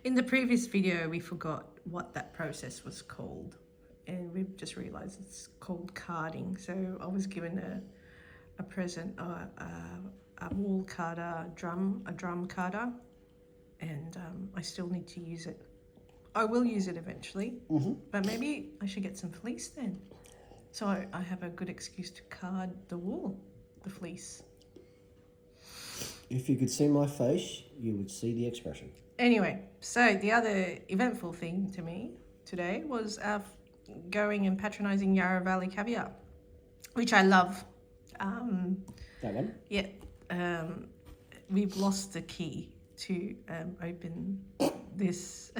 In the previous video, we forgot what that process was called, and we've just realised it's called carding. So I was given a present, a wool carder, a drum carder, and I still need to use it. I will use it eventually, but maybe I should get some fleece then. So I have a good excuse to card the wool, the fleece. If you could see my face, you would see the expression. Anyway, so the other eventful thing to me today was going and patronising Yarra Valley Caviar, which I love. That one? Yeah, we've lost the key to open this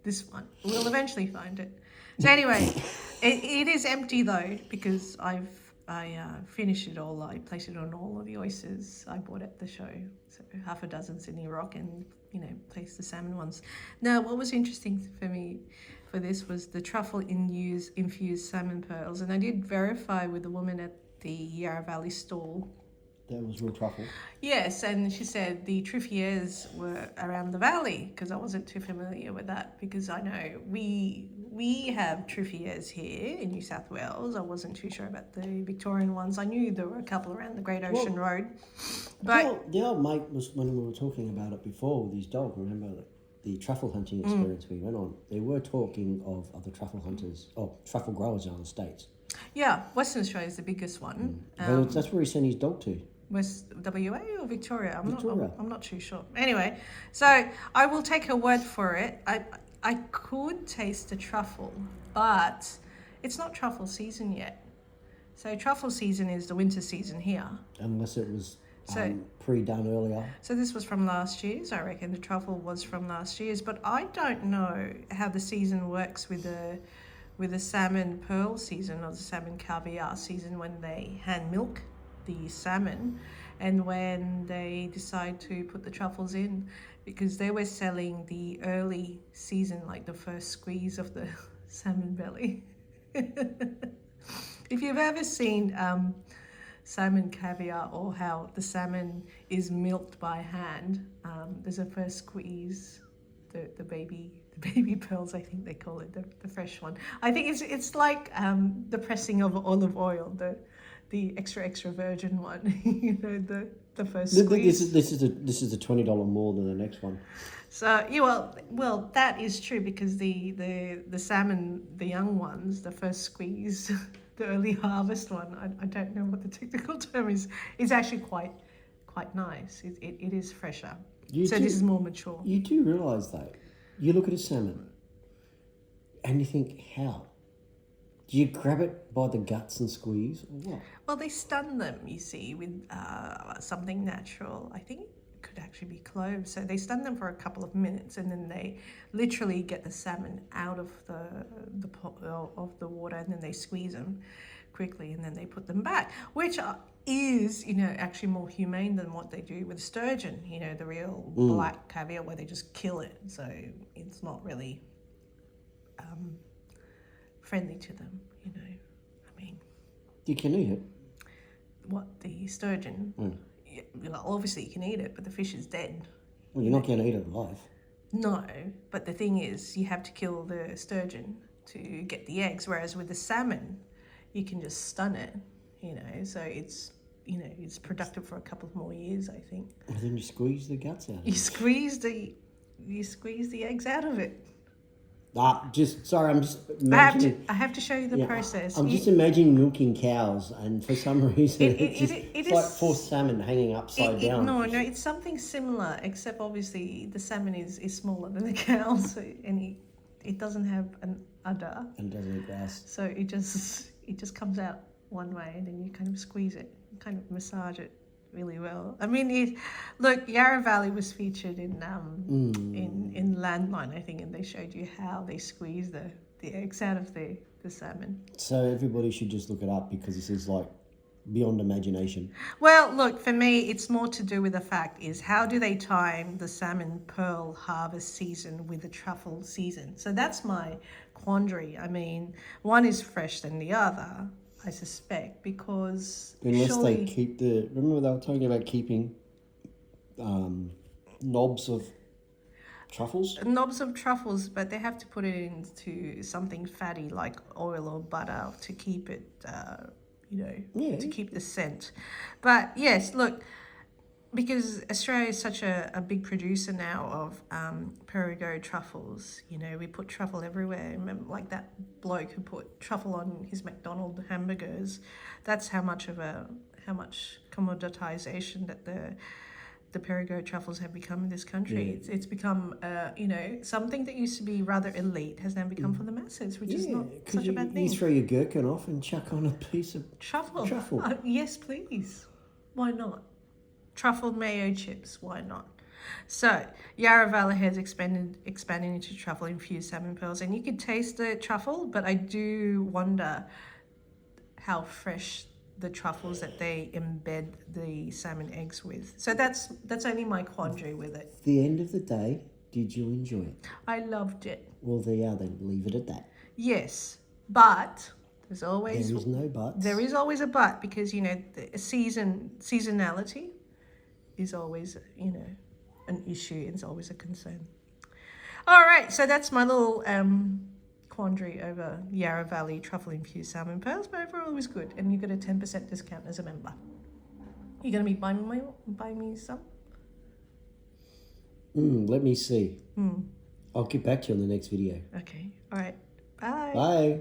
this one. We'll eventually find it. So anyway, it is empty though, because I finished it all. I placed it on all of the oysters I bought at the show. So half a dozen Sydney Rock, and placed the salmon ones. Now, what was interesting for me for this was the truffle infused salmon pearls, and I did verify with the woman at the Yarra Valley stall. That was real truffle. Yes, and she said the Truffiers were around the valley, because I wasn't too familiar with that, because I know we have Truffiers here in New South Wales. I wasn't too sure about the Victorian ones. I knew there were a couple around the Great Ocean Road. But the old mate was, when we were talking about it before with his dog, remember the truffle hunting experience we went on, they were talking of other truffle hunters, truffle growers in other states. yeah, Western Australia is the biggest one. That's where he sent his dog to. West WA or Victoria? Victoria. I'm not too sure. Anyway, so I will take her word for it. I could taste the truffle, but it's not truffle season yet. So truffle season is the winter season here. Unless it was So- pre-done earlier. So this was from last year's. I reckon the truffle was from last year's, but I don't know how the season works with the salmon pearl season or the salmon caviar season, when they hand milk the salmon and when they decide to put the truffles in, because they were selling the early season, like the first squeeze of the salmon belly. If you've ever seen salmon caviar, or how the salmon is milked by hand, there's a first squeeze, the baby pearls, I think they call it, the fresh one. I think it's like the pressing of olive oil, the extra virgin one, the first squeeze. This is a $20 more than the next one. So well, that is true, because the salmon, the young ones, the first squeeze, the early harvest one, I don't know what the technical term is actually quite nice. It is fresher. This is more mature. You do realise though, you look at a salmon and you think, how? Do you grab it by the guts and squeeze, or what? Well, they stun them, you see, with something natural. I think it could actually be cloves. So they stun them for a couple of minutes, and then they literally get the salmon out of the pot of the water, and then they squeeze them quickly, and then they put them back, which is, actually more humane than what they do with sturgeon. The real black caviar, where they just kill it. So it's not really friendly to them, I mean, You can eat it. what, the sturgeon? Yeah, well, obviously you can eat it, but the fish is dead. Well, you're not going to eat it alive. No, but the thing is, you have to kill the sturgeon to get the eggs, whereas with the salmon you can just stun it, so it's it's productive for a couple of more years, I think. And then you squeeze the guts out of You it. squeeze the eggs out of it. I'm just imagining. I have to show you the process. I'm just imagining milking cows, and for some reason It it's is- like forced salmon hanging upside down. No, it's something similar, except obviously the salmon is smaller than the cow, so, and it doesn't have an udder, And doesn't eat grass. so it just comes out one way, and then you kind of squeeze it, kind of massage it really well. I mean, look, Yarra Valley was featured in Landline, I think, and they showed you how they squeeze the eggs out of the salmon. So everybody should just look it up, because this is like beyond imagination. Well, look, for me, it's more to do with the fact is, how do they time the salmon pearl harvest season with the truffle season? So that's my quandary. I mean, one is fresh than the other, I suspect, because Unless they keep remember they were talking about keeping knobs of truffles. knobs of truffles, but they have to put it into something fatty like oil or butter to keep it, Yeah. to keep the scent. But yes, look, because Australia is such a big producer now of Perigord truffles, we put truffle everywhere. Remember, like that bloke who put truffle on his McDonald's hamburgers. That's how much commoditization that the Perigord truffles have become in this country. Yeah. It's become, something that used to be rather elite has now become for the masses, which is not such a bad thing. You throw your gherkin off and chuck on a piece of Truffle. truffle. Yes, please. Why not? Truffled mayo chips. Why not? So Yarra Valley has expanding into truffle infused salmon pearls, and you could taste the truffle, but I do wonder how fresh the truffles that they embed the salmon eggs with. So that's only my quandary with it. At the end of the day, did you enjoy it? I loved it. Well, there you are then. Leave it at that. Yes, but there's There always is no buts. there is always a but, because the seasonality is always an issue. It's always a concern. All right, so that's my little quandary over Yarra Valley truffle infused salmon pearls, but overall it was good, and you get a 10% discount as a member. You gonna be buying me some? Let me see. I'll get back to you on the next video. Okay. All right. Bye. Bye.